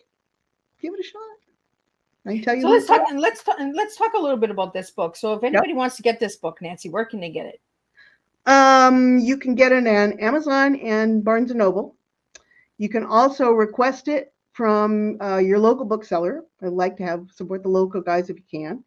give it a shot. I can tell you so who. let's talk a little bit about this book. So if anybody wants to get this book, Nancy, where can they get it? You can get it on Amazon and Barnes and Noble. You can also request it from your local bookseller. I'd like to support the local guys if you can.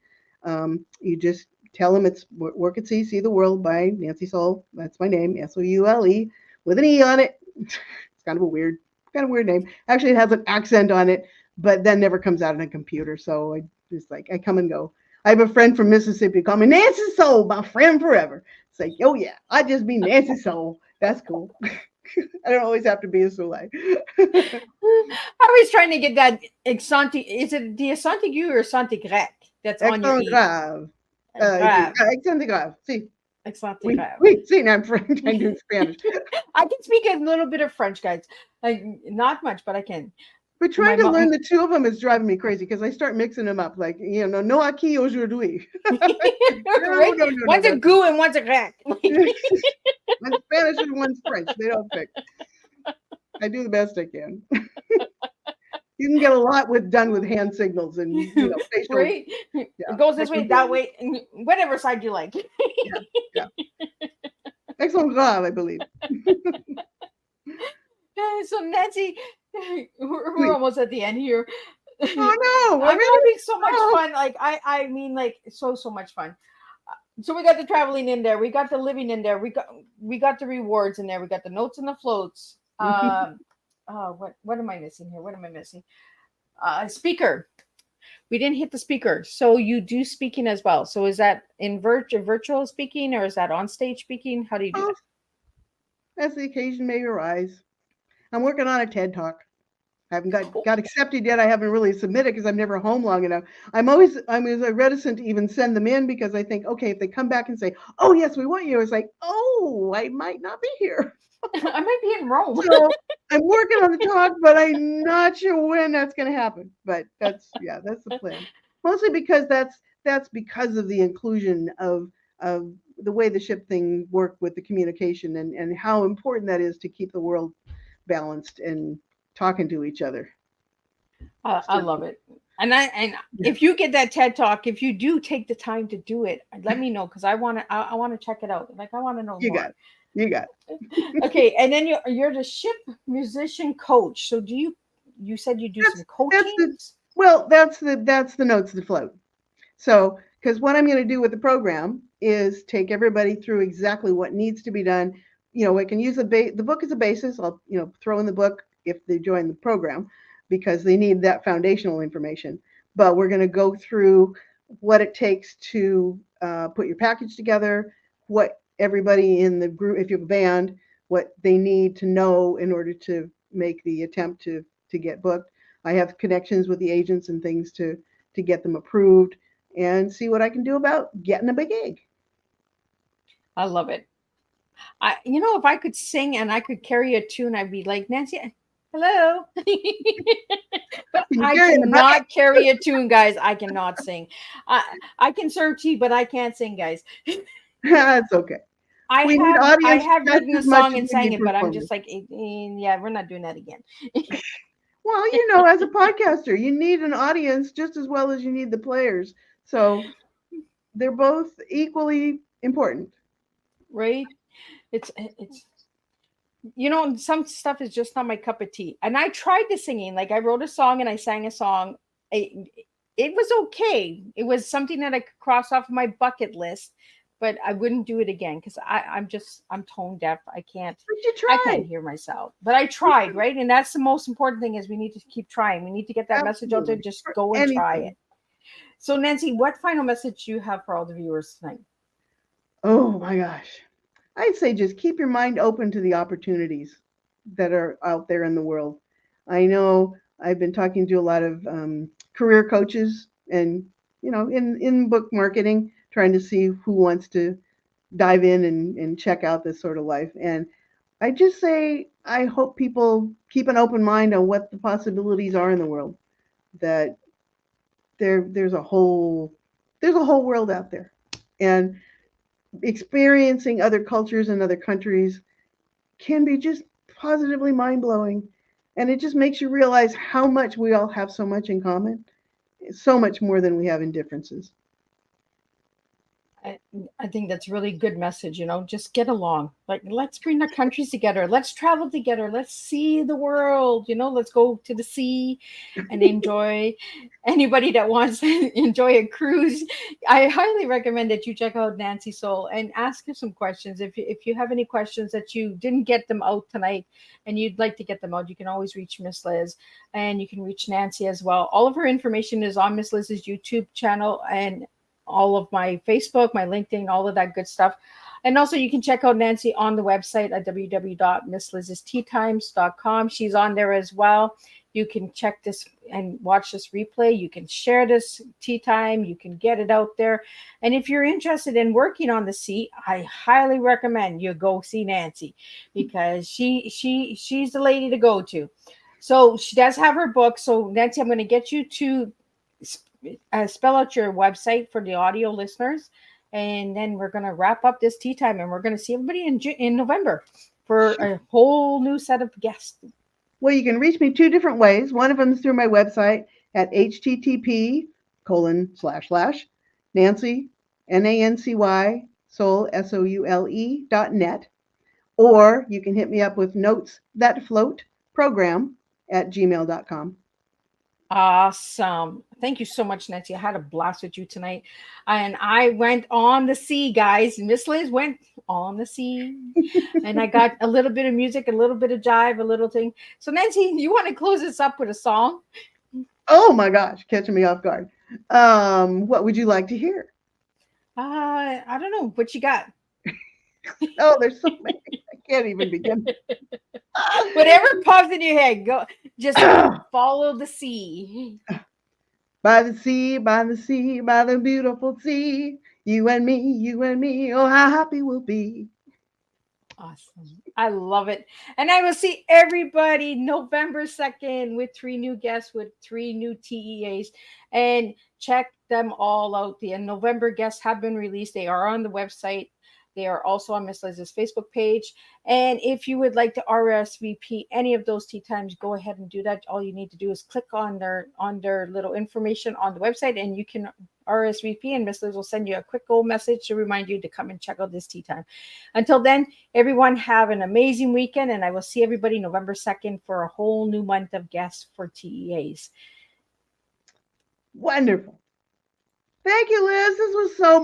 You just tell them it's Work at Sea, See the World by Nancy Soule. That's my name, Soule, with an E on it. It's kind of a weird name. Actually, it has an accent on it, but that never comes out on a computer. So I come and go. I have a friend from Mississippi call me Nancy Soule, my friend forever. It's like, oh yeah, I just be Nancy Soule. That's cool. I don't always have to be a Soulé. I was trying to get that accent. Is it the accent aigu or accent grec that's on your Accent E? grave. Accent grave. See. Accent Oui, grave. oui, see, now I'm French. I do Spanish. I can speak a little bit of French, guys. Like, not much, but I can. But trying My to mom- learn the two of them is driving me crazy because I start mixing them up. Like, no aquí aujourd'hui. Right? No. One's a goo and one's a grec. One's Spanish and one's French. They don't pick. I do the best I can. You can get a lot done with hand signals and facial. Right? Yeah. It goes this way, that way, and whatever side you like. Yeah. Excellent job, I believe. So Nancy, we're almost at the end here. Oh no! I'm having so much fun. Like I mean, like so much fun. So we got the traveling in there. We got the living in there. We got the rewards in there. We got the notes and the floats. What am I missing here? What am I missing? Speaker. We didn't hit the speaker. So you do speaking as well. So is that in virtual speaking or is that on stage speaking? How do you do that? As the occasion may arise. I'm working on a TED Talk. I haven't got accepted yet. I haven't really submitted because I'm never home long enough. I'm reticent to even send them in because I think, okay, if they come back and say, oh, yes, we want you, it's like, oh, I might not be here. I might be in Rome. So I'm working on the talk, but I'm not sure when that's going to happen. But that's the plan. Mostly because that's because of the inclusion of the way the ship thing worked with the communication and how important that is to keep the world balanced and talking to each other. I love it. And if you get that TED Talk, if you do take the time to do it, let me know because I want to check it out. Like I want to know more. You got it. Okay, and then you're the ship musician coach. So you said you do some coaching? Well, that's the notes that float. So, because what I'm going to do with the program is take everybody through exactly what needs to be done. I can use the book as a basis. I'll throw in the book if they join the program because they need that foundational information. But we're going to go through what it takes to put your package together, what everybody in the group, if you have a band, what they need to know in order to make the attempt to get booked. I have connections with the agents and things to get them approved and see what I can do about getting a big gig. I love it. If I could sing and I could carry a tune, I'd be like, Nancy, hello. But Can you I carry in the back? cannot carry a tune, guys. I cannot sing. I can serve tea, but I can't sing, guys. That's okay. I We need have I audience have just written a as much song as and we sang need it, but I'm performers. just like, yeah, we're not doing that again. Well, as a podcaster, you need an audience just as well as you need the players. So they're both equally important. Right? It's some stuff is just not my cup of tea. And I tried the singing. Like I wrote a song and I sang a song. It was okay. It was something that I could cross off my bucket list, but I wouldn't do it again because I'm tone deaf. But you I try. can't hear myself. But I tried, right? And that's the most important thing is we need to keep trying. We need to get that message out there. Absolutely. Just For go and try anything. it. So Nancy, what final message do you have for all the viewers tonight? Oh my gosh. I'd say just keep your mind open to the opportunities that are out there in the world. I know I've been talking to a lot of career coaches and, in book marketing, trying to see who wants to dive in and check out this sort of life. And I just say, I hope people keep an open mind on what the possibilities are in the world, that there's a whole world out there. And experiencing other cultures and other countries can be just positively mind blowing. And it just makes you realize how much we all have so much in common, so much more than we have in differences. I, I think that's really good message, just get along. Like, let's bring our countries together. Let's travel together. Let's see the world, let's go to the sea and enjoy. Anybody that wants to enjoy a cruise, I highly recommend that you check out Nancy Soule and ask her some questions. If you have any questions that you didn't get them out tonight and you'd like to get them out, you can always reach Miss Liz and you can reach Nancy as well. All of her information is on Miss Liz's YouTube channel and all of my Facebook, my LinkedIn, all of that good stuff. And also you can check out Nancy on the website at www.misslizsteatimes.com. She's on there as well. You can check this and watch this replay. You can share this tea time. You can get it out there. And if you're interested in working on the sea, I highly recommend you go see Nancy because she's the lady to go to. So she does have her book. So Nancy, I'm going to get you to spell out your website for the audio listeners, and then we're going to wrap up this tea time, and we're going to see everybody in November for a whole new set of guests. Well, you can reach me two different ways. One of them is through my website at http:// Nancy Soule SOULE.net, or you can hit me up with notes that float program at gmail.com. Awesome. Thank you so much, Nancy. I had a blast with you tonight. And I went on the sea, guys. Miss Liz went on the sea. And I got a little bit of music, a little bit of jive, a little thing. So, Nancy, you want to close this up with a song? Oh my gosh, catching me off guard. What would you like to hear? I don't know. What you got? Oh, there's so many. I can't even begin. Whatever pops in your head, go. Just follow the sea. By the sea, by the sea, by the beautiful sea, you and me, oh, how happy we'll be. Awesome. I love it. And I will see everybody November 2nd with 3 new guests, with 3 new TEAs. And check them all out. The November guests have been released. They are on the website. They are also on Miss Liz's Facebook page. And if you would like to RSVP any of those tea times, go ahead and do that. All you need to do is click on their little information on the website, and you can RSVP, and Miss Liz will send you a quick old message to remind you to come and check out this tea time. Until then, everyone have an amazing weekend, and I will see everybody November 2nd for a whole new month of guests for TEAs. Wonderful. Thank you, Liz. This was so